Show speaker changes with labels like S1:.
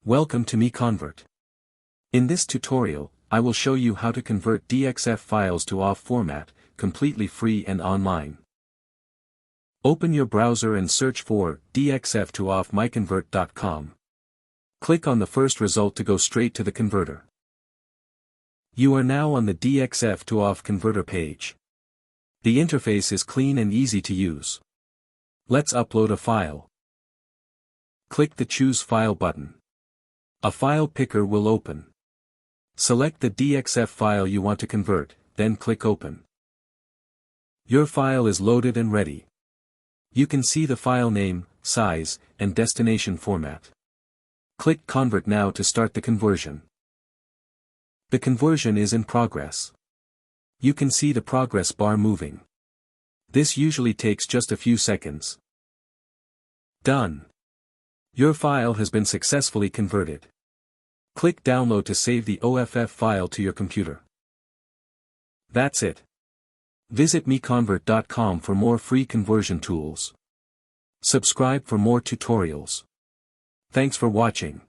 S1: Welcome to MiConvert. In this tutorial, I will show you how to convert DXF files to OFF format, completely free and online. Open your browser and search for DXF to OFF MiConvert.com. Click on the first result to go straight to the converter. You are now on the DXF to OFF converter page. The interface is clean and easy to use. Let's upload a file. Click the Choose File button. A file picker will open. Select the DXF file you want to convert, then click Open. Your file is loaded and ready. You can see the file name, size, and destination format. Click Convert now to start the conversion. The conversion is in progress. You can see the progress bar moving. This usually takes just a few seconds. Done. Your file has been successfully converted. Click Download to save the OFF file to your computer. That's it. Visit MiConvert.com for more free conversion tools. Subscribe for more tutorials. Thanks for watching.